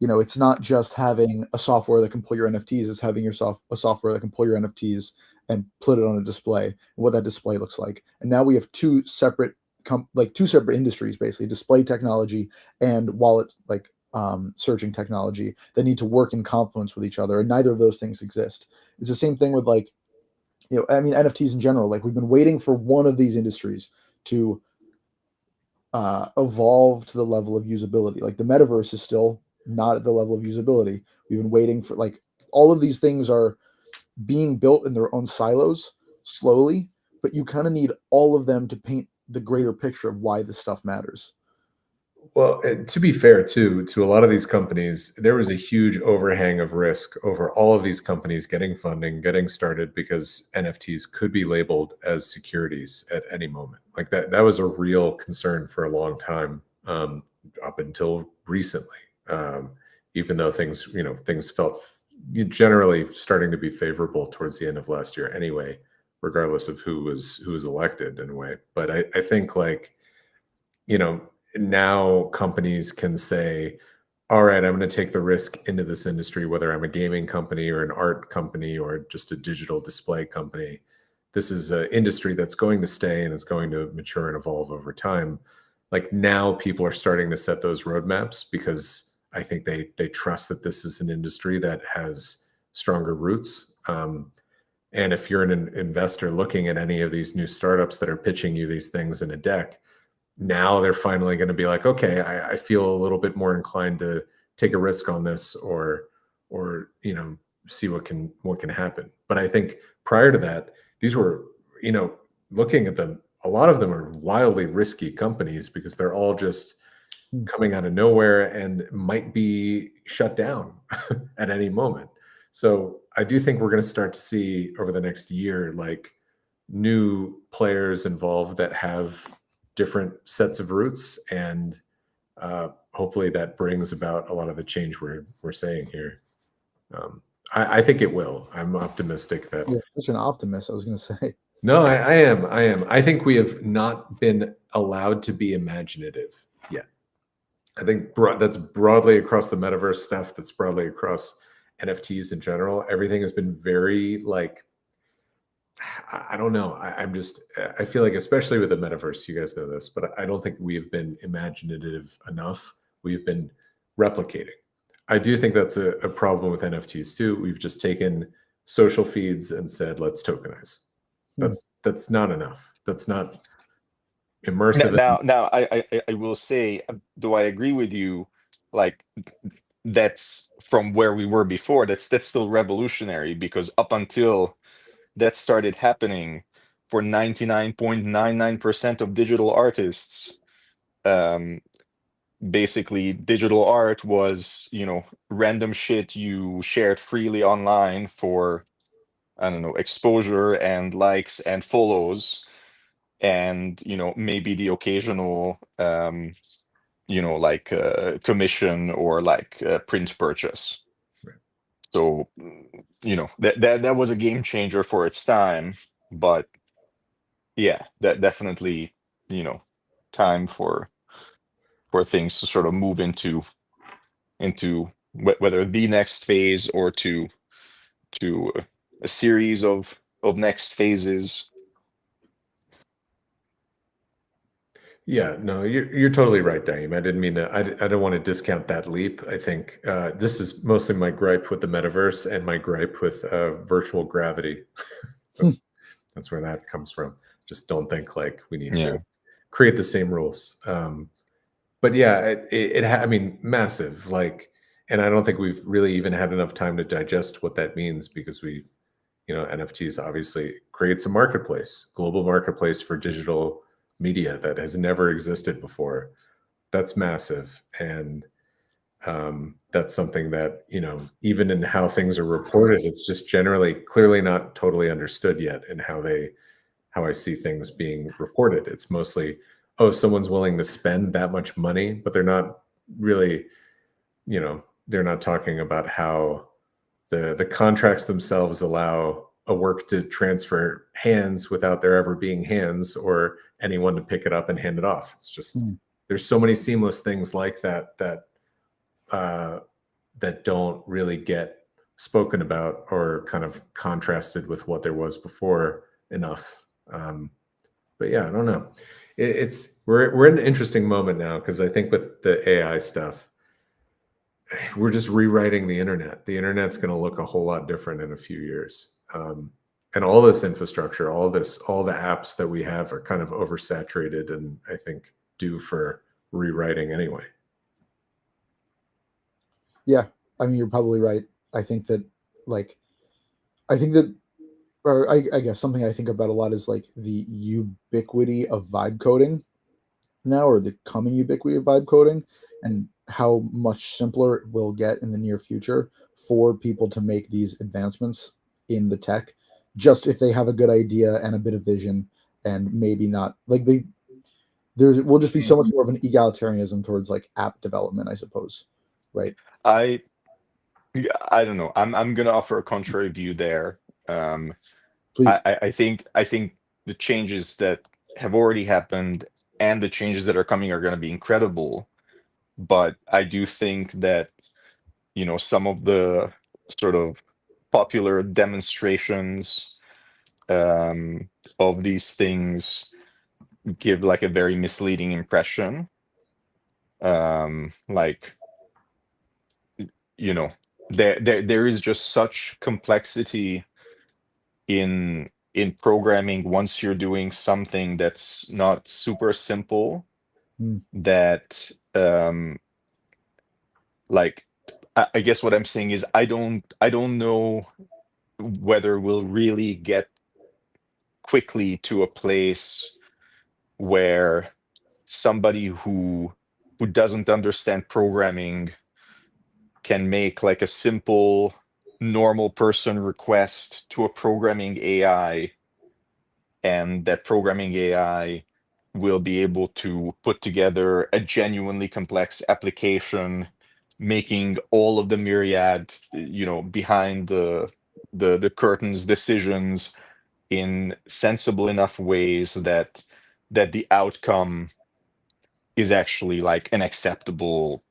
Speaker 1: it's not just having a software that can pull your NFTs, it's having a software that can pull your NFTs and put it on a display, and what that display looks like. And now we have two separate industries, basically, display technology and wallet searching technology, that need to work in confluence with each other, and neither of those things exist. It's the same thing with like I mean, NFTs in general, like we've been waiting for one of these industries to evolve to the level of usability. Like the metaverse is still not at the level of usability. We've been waiting for, like, all of these things are being built in their own silos slowly, but you kind of need all of them to paint the greater picture of why this stuff matters.
Speaker 2: Well, to be fair, too, to a lot of these companies, there was a huge overhang of risk over all of these companies getting funding, getting started, because NFTs could be labeled as securities at any moment. Like that was a real concern for a long time, up until recently. Even though things felt generally starting to be favorable towards the end of last year, anyway, regardless of who was elected in a way. But I think, like, now companies can say, all right, I'm going to take the risk into this industry, whether I'm a gaming company or an art company or just a digital display company. This is an industry that's going to stay and is going to mature and evolve over time. Like, now people are starting to set those roadmaps because I think they trust that this is an industry that has stronger roots. And if you're an investor looking at any of these new startups that are pitching you these things in a deck, now they're finally going to be like, okay, I feel a little bit more inclined to take a risk on this, or see what can happen. But I think prior to that, these were, looking at them, a lot of them are wildly risky companies because they're all just coming out of nowhere and might be shut down at any moment. So I do think we're going to start to see over the next year, like, new players involved that have different sets of roots, and hopefully that brings about a lot of the change we're saying here. I think it will. I'm optimistic that.
Speaker 1: You're such an optimist. I was going to say.
Speaker 2: No, I am. I think we have not been allowed to be imaginative yet. I think that's broadly across the metaverse stuff. That's broadly across NFTs in general. Everything has been very, like, I don't know. I feel like, especially with the metaverse, you guys know this, but I don't think we've been imaginative enough. We've been replicating. I do think that's a problem with NFTs too. We've just taken social feeds and said, let's tokenize. That's not enough. That's not immersive.
Speaker 3: Now, I will say, do I agree with you? Like, that's from where we were before. That's still revolutionary, because up until that started happening, for 99.99% of digital artists, basically digital art was, random shit you shared freely online for, I don't know, exposure and likes and follows, and maybe the occasional like commission or like print purchase. So that was a game changer for its time. But yeah, that definitely, time for things to sort of move into whether the next phase or to a series of next phases.
Speaker 2: Yeah, no, you're totally right, Daim. I didn't mean to. I don't want to discount that leap. I think this is mostly my gripe with the metaverse and my gripe with virtual gravity. That's where that comes from. Just don't think like we need to create the same rules. But yeah, I mean, massive. Like, and I don't think we've really even had enough time to digest what that means, because we've, NFTs obviously creates a marketplace, global marketplace for digital media that has never existed before. That's massive. And that's something that, even in how things are reported, it's just generally clearly not totally understood yet in how I see things being reported. It's mostly, oh, someone's willing to spend that much money, but they're not really, they're not talking about how the contracts themselves allow a work to transfer hands without there ever being hands or anyone to pick it up and hand it off. It's just there's so many seamless things like that don't really get spoken about or kind of contrasted with what there was before enough. But yeah, I don't know. We're in an interesting moment now, because I think with the AI stuff, we're just rewriting the internet. The internet's going to look a whole lot different in a few years. and all this infrastructure, all the apps that we have are kind of oversaturated, and I think due for rewriting anyway.
Speaker 1: Yeah, I mean, you're probably right. I think that, like, or I guess something I think about a lot is like the ubiquity of vibe coding now, or the coming ubiquity of vibe coding, and how much simpler it will get in the near future for people to make these advancements in the tech, just if they have a good idea and a bit of vision, and maybe not like there will just be so much more of an egalitarianism towards like app development, I suppose, right?
Speaker 3: I don't know. I'm gonna offer a contrary view there.
Speaker 1: Please.
Speaker 3: I think the changes that have already happened and the changes that are coming are going to be incredible. But I do think that, some of the sort of popular demonstrations of these things give like a very misleading impression. Like, there is just such complexity in programming once you're doing something that's not super simple, that like I guess what I'm saying is I don't know whether we'll really get quickly to a place where somebody who doesn't understand programming can make like a simple normal person request to a programming AI, and that programming AI will be able to put together a genuinely complex application, making all of the myriad, behind the curtains decisions in sensible enough ways that the outcome is actually like an acceptable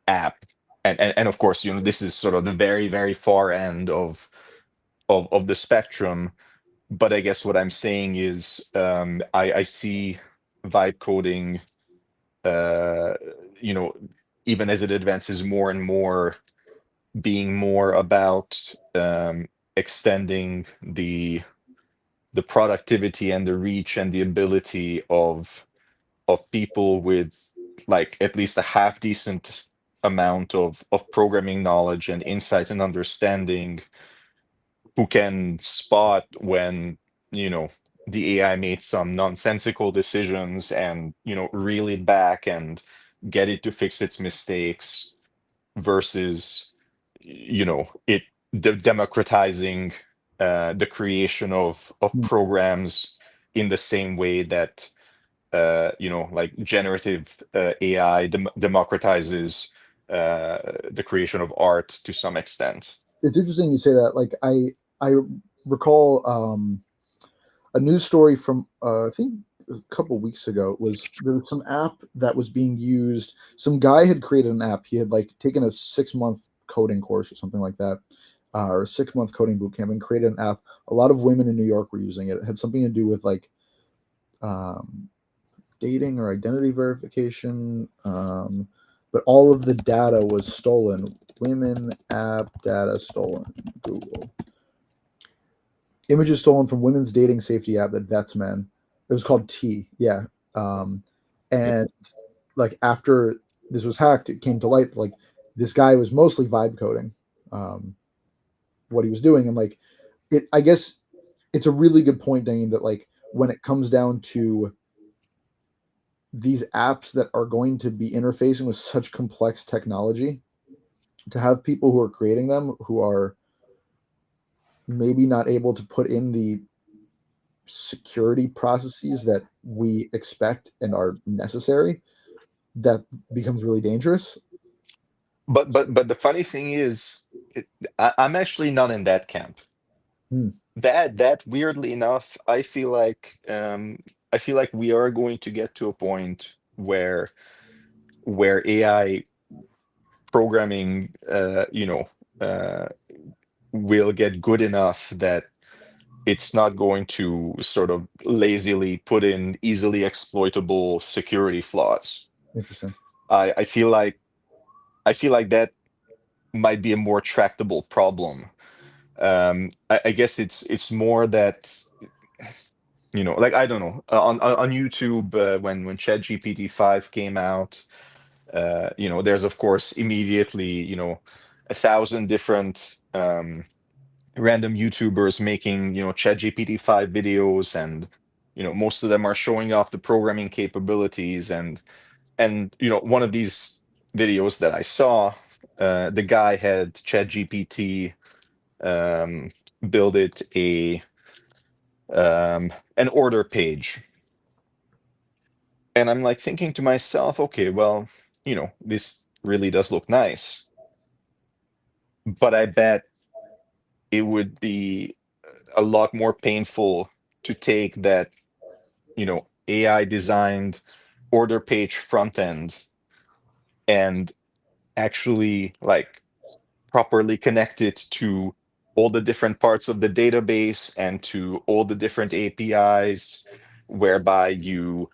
Speaker 3: app. And of course, this is sort of the very, very far end of the spectrum. But I guess what I'm saying is, I see vibe coding, uh, even as it advances more and more, being more about extending the productivity and the reach and the ability of people with like at least a half decent amount of programming knowledge and insight and understanding, who can spot when the AI made some nonsensical decisions, and reel it back and get it to fix its mistakes, versus it democratizing the creation of programs in the same way that like generative AI democratizes the creation of art to some extent.
Speaker 1: It's interesting you say that. Like I recall a news story from I think a couple weeks ago. There was some app that was being used. Some guy had created an app. He had like taken a 6-month coding course or something like that, or a 6-month coding boot camp, and created an app. A lot of women in New York were using it. It had something to do with like dating or identity verification, but all of the data was stolen. Women app data stolen. Google. Images stolen from women's dating safety app that vets men. It was called T. Yeah. And like after this was hacked, it came to light like this guy was mostly vibe coding what he was doing. And like I guess it's a really good point, Dane, that like when it comes down to these apps that are going to be interfacing with such complex technology, to have people who are creating them who are maybe not able to put in the security processes that we expect and are necessary, that becomes really dangerous.
Speaker 3: But the funny thing is, I'm actually not in that camp. That weirdly enough, I feel like we are going to get to a point where AI programming, will get good enough that it's not going to sort of lazily put in easily exploitable security flaws.
Speaker 1: Interesting.
Speaker 3: I feel like that might be a more tractable problem, I guess it's more that, like, I don't know, on YouTube, when ChatGPT 5 came out, there's of course immediately 1,000 different random YouTubers making ChatGPT 5 videos, and most of them are showing off the programming capabilities, and one of these videos that I saw, the guy had ChatGPT build it an order page. And I'm like thinking to myself, okay, well, this really does look nice, but I bet it would be a lot more painful to take that, AI designed order page front end and actually like properly connect it to all the different parts of the database and to all the different APIs, whereby you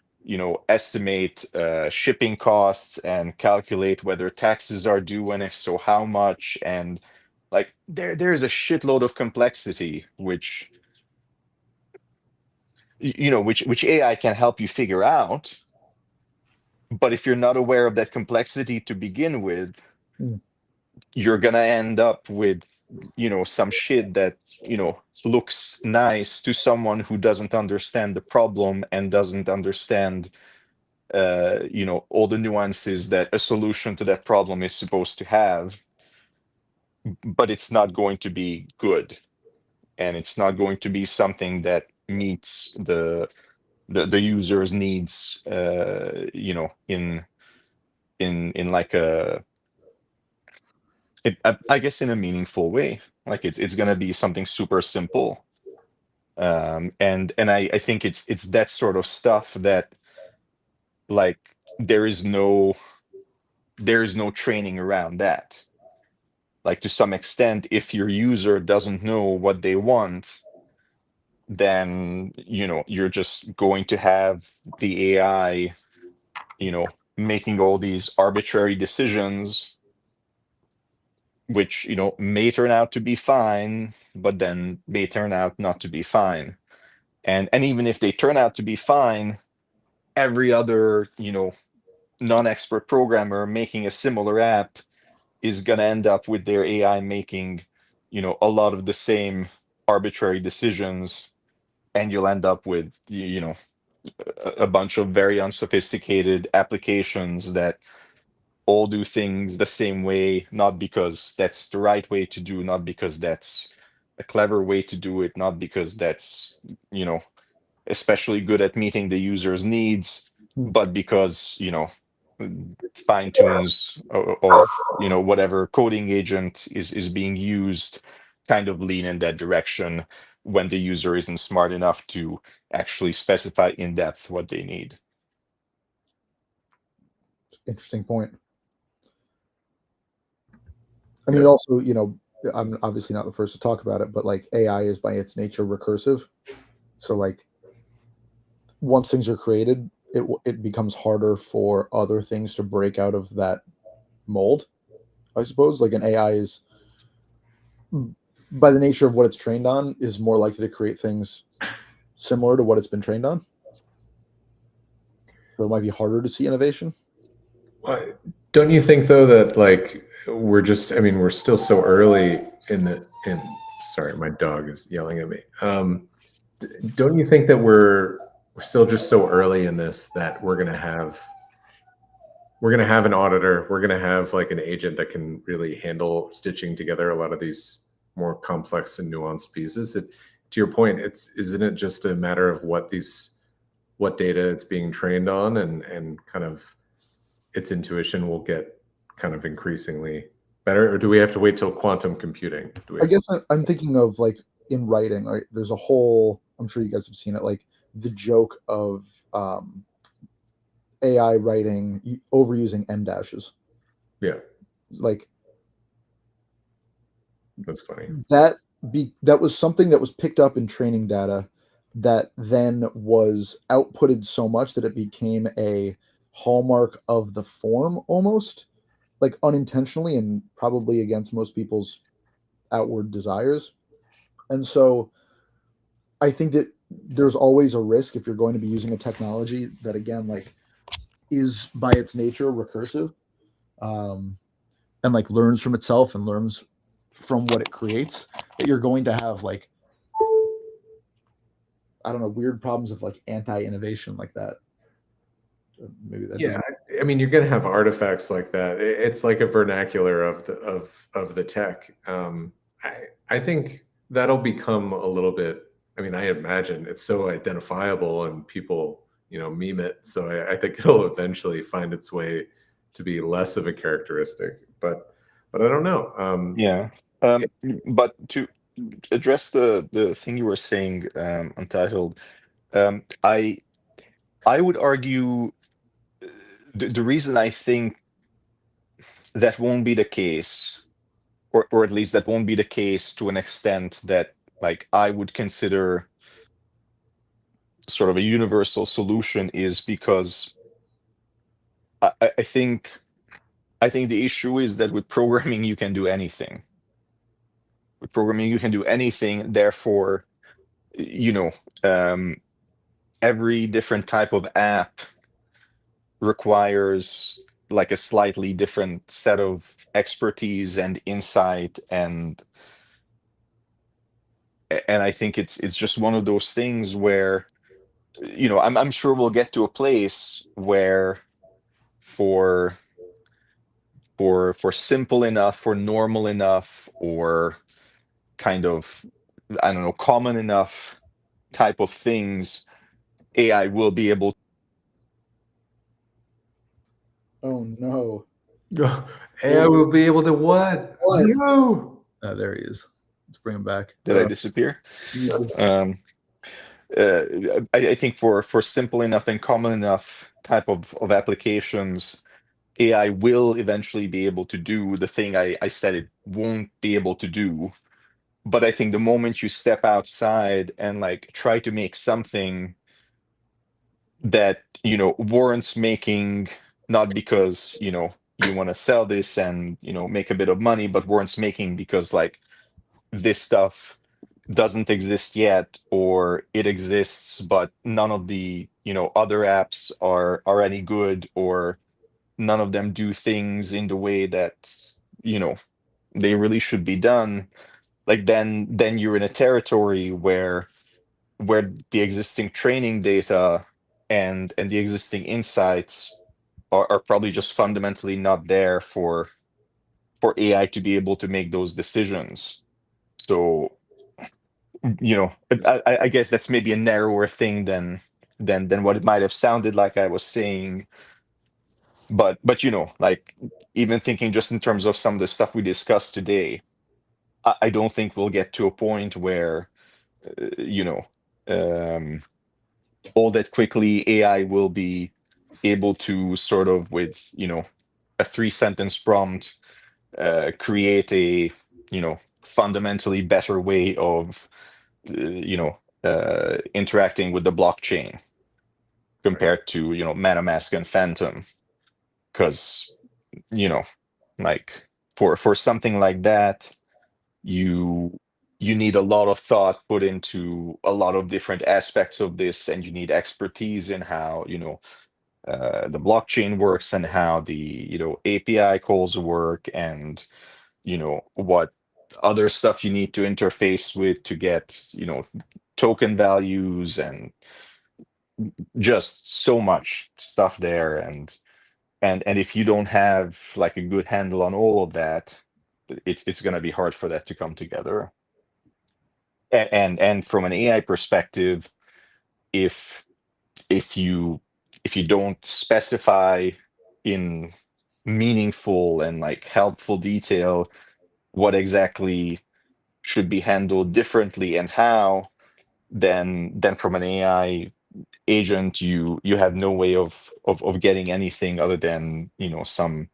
Speaker 3: estimate shipping costs and calculate whether taxes are due, and if so, how much. And like there's a shitload of complexity which which AI can help you figure out. But if you're not aware of that complexity to begin with, you're gonna end up with some shit that looks nice to someone who doesn't understand the problem and doesn't understand all the nuances that a solution to that problem is supposed to have. But it's not going to be good, and it's not going to be something that meets the user's needs, in like I guess in a meaningful way. Like it's gonna be something super simple. And I think it's that sort of stuff that, like, there is no training around that. Like, to some extent, if your user doesn't know what they want, then you're just going to have the AI making all these arbitrary decisions, which may turn out to be fine, but then may turn out not to be fine. And even if they turn out to be fine, every other non-expert programmer making a similar app is going to end up with their AI making a lot of the same arbitrary decisions, and you'll end up with a bunch of very unsophisticated applications that all do things the same way, not because that's the right way to do, not because that's a clever way to do it, not because that's especially good at meeting the user's needs, but because fine tunes of whatever coding agent is being used kind of lean in that direction when the user isn't smart enough to actually specify in depth what they need.
Speaker 1: Interesting point. I mean, also, I'm obviously not the first to talk about it, but like AI is by its nature recursive. So like once things are created, it becomes harder for other things to break out of that mold, I suppose. Like an AI is, by the nature of what it's trained on, is more likely to create things similar to what it's been trained on. So it might be harder to see innovation.
Speaker 2: Don't you think though that like we're still so early in sorry, my dog is yelling at me. Don't you think that we're still just so early in this that we're gonna have an auditor, we're gonna have like an agent that can really handle stitching together a lot of these more complex and nuanced pieces? To your point, isn't it just a matter of what data it's being trained on, and kind of its intuition will get kind of increasingly better? Or do we have to wait till quantum computing?
Speaker 1: I guess I'm thinking of like in writing, like there's a whole, I'm sure you guys have seen it, like the joke of AI writing overusing M dashes.
Speaker 2: Yeah.
Speaker 1: Like
Speaker 2: that's funny.
Speaker 1: That was something that was picked up in training data that then was outputted so much that it became a hallmark of the form, almost like unintentionally and probably against most people's outward desires. And so I think that there's always a risk if you're going to be using a technology that, again, like is by its nature recursive, and like learns from itself and learns from what it creates, that you're going to have like, I don't know, weird problems of like anti-innovation like that. Maybe that.
Speaker 2: Yeah, I mean, you're going to have artifacts like that. It's like a vernacular of the tech. I think that'll become a little bit. I mean, I imagine it's so identifiable and people, meme it. So I think it'll eventually find its way to be less of a characteristic. But I don't know.
Speaker 3: Yeah. But to address the thing you were saying, Untitled, I would argue the reason I think that won't be the case, or at least that won't be the case to an extent that like I would consider sort of a universal solution, is because I think the issue is that with programming you can do anything. With programming you can do anything. Therefore, every different type of app requires like a slightly different set of expertise and insight, and I think it's just one of those things where I'm sure we'll get to a place where for simple enough, for normal enough, or kind of, I don't know, common enough type of things, AI will be able.
Speaker 1: Oh no.
Speaker 2: AI will be able to what?
Speaker 1: What?
Speaker 2: No.
Speaker 1: There he is. Let's bring him back.
Speaker 3: Did I disappear?
Speaker 1: No.
Speaker 3: I think for simple enough and common enough type of applications, AI will eventually be able to do the thing I said it won't be able to do. But I think the moment you step outside and like try to make something that warrants making, not because you want to sell this and make a bit of money, but warrants making because like this stuff doesn't exist yet, or it exists but none of the other apps are any good, or none of them do things in the way that they really should be done. Like then you're in a territory where the existing training data and the existing insights are probably just fundamentally not there for AI to be able to make those decisions. So I guess that's maybe a narrower thing than what it might have sounded like I was saying. But like, even thinking just in terms of some of the stuff we discussed today, I don't think we'll get to a point where all that quickly AI will be able to sort of, with a 3-sentence prompt, create a fundamentally better way of interacting with the blockchain compared to MetaMask and Phantom. Because like for something like that, you need a lot of thought put into a lot of different aspects of this, and you need expertise in how the blockchain works, and how the API calls work, and what other stuff you need to interface with to get token values, and just so much stuff there. And if you don't have like a good handle on all of that, it's going to be hard for that to come together. And from an AI perspective, if you don't specify in meaningful and like helpful detail what exactly should be handled differently and how, then from an AI agent, you have no way of getting anything other than some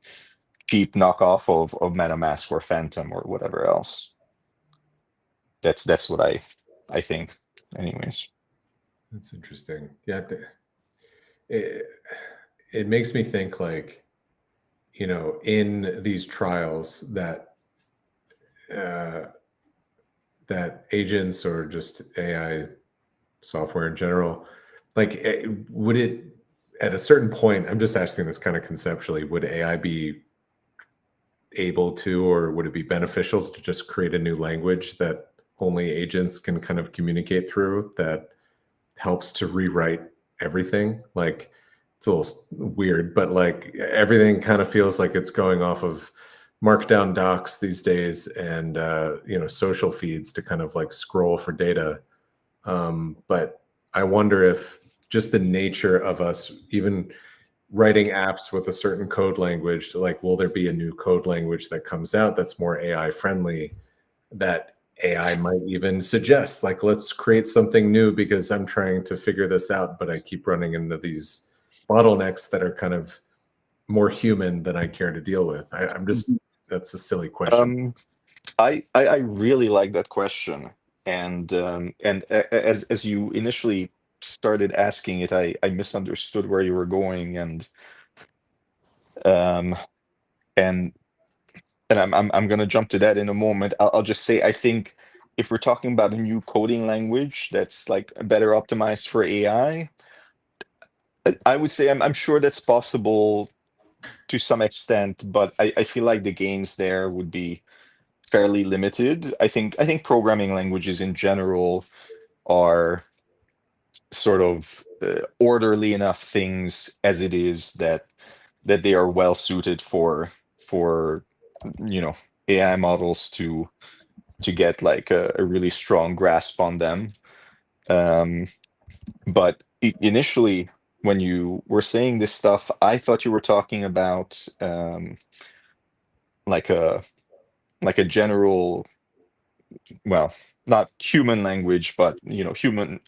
Speaker 3: cheap knockoff of MetaMask or Phantom or whatever else. That's what I think, anyways.
Speaker 2: That's interesting. Yeah, it makes me think, like, in these trials that that agents or just AI software in general, like, would it, at a certain point, I'm just asking this kind of conceptually, would AI be able to, or would it be beneficial to just create a new language that only agents can kind of communicate through, that helps to rewrite everything? Like, it's a little weird, but like everything kind of feels like it's going off of markdown docs these days, and social feeds to kind of like scroll for data. But I wonder if just the nature of us even writing apps with a certain code language, like, will there be a new code language that comes out that's more AI friendly, that AI might even suggest, like, let's create something new because I'm trying to figure this out, but I keep running into these bottlenecks that are kind of more human than I care to deal with. I'm just, that's a silly question.
Speaker 3: I really like that question, and as you initially started asking it, I misunderstood where you were going, and um and I'm gonna jump to that in a moment. I'll just say, I think if we're talking about a new coding language that's like better optimized for AI, I would say I'm sure that's possible to some extent, but I feel like the gains there would be fairly limited. I think programming languages in general are sort of orderly enough things as it is, that they are well suited for AI models to get like a really strong grasp on them. But initially, when you were saying this stuff, I thought you were talking about like a general, well, not human language, but human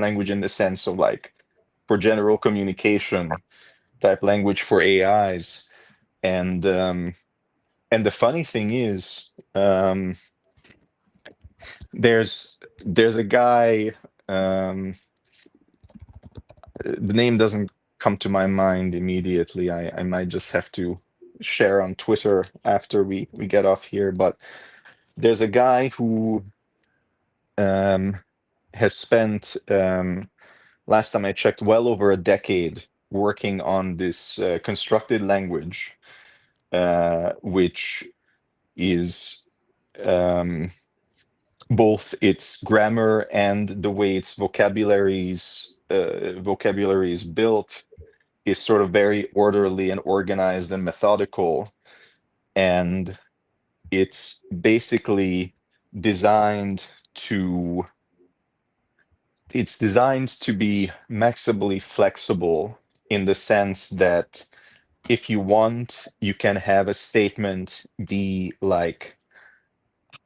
Speaker 3: language in the sense of like for general communication type language for AIs. And the funny thing is, there's a guy, the name doesn't come to my mind immediately. I might just have to share on Twitter after we get off here, but there's a guy who has spent, last time I checked, well over a decade working on this constructed language, which is both its grammar and the way its vocabulary is built is sort of very orderly and organized and methodical, and it's basically designed to be maximally flexible, in the sense that if you want, you can have a statement be like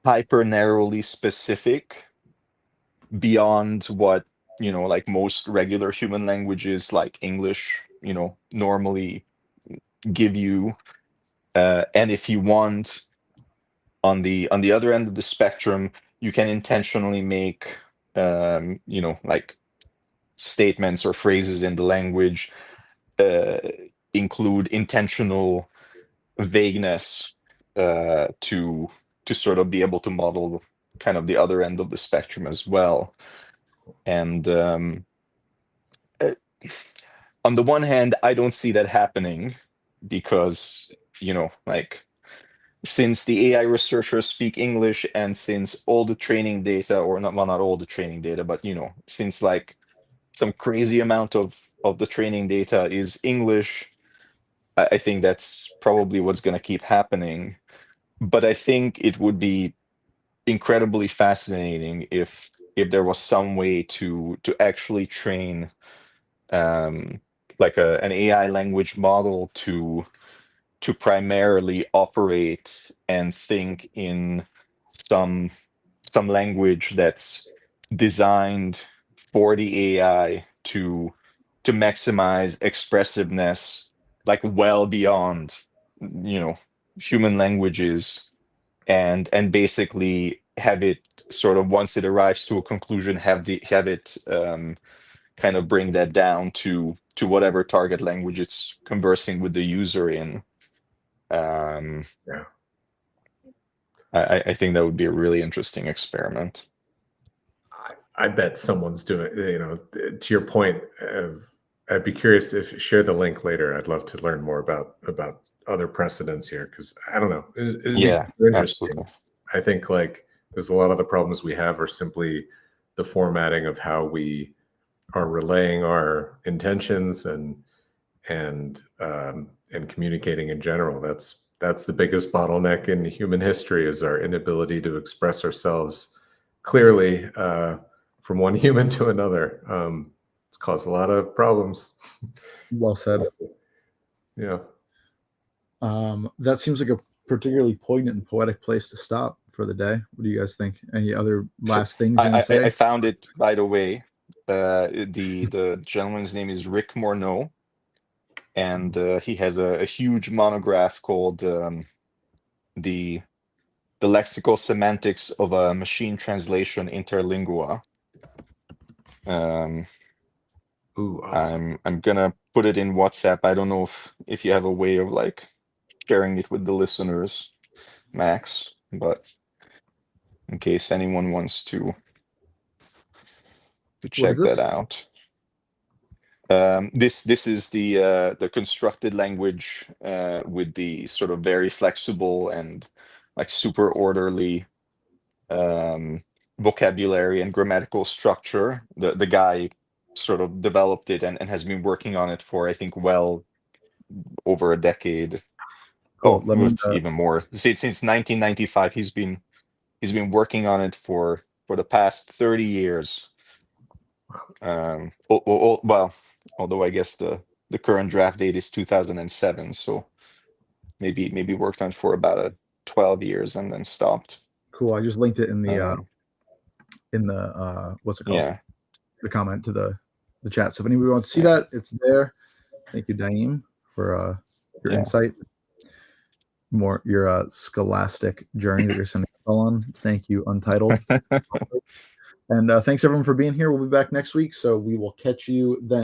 Speaker 3: hyper narrowly specific beyond what like most regular human languages like English normally give you, and if you want, on the other end of the spectrum, you can intentionally make like statements or phrases in the language uh, include intentional vagueness, to sort of be able to model kind of the other end of the spectrum as well. And uh, on the one hand, I don't see that happening because, like, since the AI researchers speak English, and since all the training data, or not, well, not all the training data, but since like some crazy amount of the training data is English, I think that's probably what's going to keep happening. But I think it would be incredibly fascinating if there was some way to actually train like an AI language model to primarily operate and think in some language that's designed for the AI to maximize expressiveness, like well beyond human languages, and basically have it sort of, once it arrives to a conclusion, have it kind of bring that down to whatever target language it's conversing with the user in.
Speaker 2: Yeah.
Speaker 3: I think that would be a really interesting experiment.
Speaker 2: I bet someone's doing, to your point of, I'd be curious if share the link later. I'd love to learn more about other precedents here, because I don't know. It'd be super interesting.
Speaker 3: Absolutely.
Speaker 2: I think like there's a lot of the problems we have are simply the formatting of how we are relaying our intentions and communicating in general. That's the biggest bottleneck in human history, is our inability to express ourselves clearly from one human to another. It's caused a lot of problems.
Speaker 1: Well said.
Speaker 2: Yeah.
Speaker 1: That seems like a particularly poignant and poetic place to stop for the day. What do you guys think? Any other last things you want to say?
Speaker 3: I found it, by the way. The gentleman's name is Rick Morneau, and he has a huge monograph called the lexical semantics of a machine translation interlingua.
Speaker 2: Ooh, awesome.
Speaker 3: I'm gonna put it in WhatsApp. I don't know if you have a way of like sharing it with the listeners, Max, but in case anyone wants to check that out. This is the constructed language with the sort of very flexible and like super orderly vocabulary and grammatical structure. The guy sort of developed it and has been working on it for, I think, well over a decade.
Speaker 1: Cool.
Speaker 3: Even more. Since 1995, he's been working on it for the past 30 years. Well, although I guess the current draft date is 2007, so maybe worked on it for about 12 years and then stopped.
Speaker 1: Cool. I just linked it in the what's it called?
Speaker 3: Yeah.
Speaker 1: The comment to the chat. So if anybody wants to see that, it's there. Thank you, Daim, for your insight. Your scholastic journey that you're sending us on. Thank you, Untitled. And thanks everyone for being here. We'll be back next week, so we will catch you then.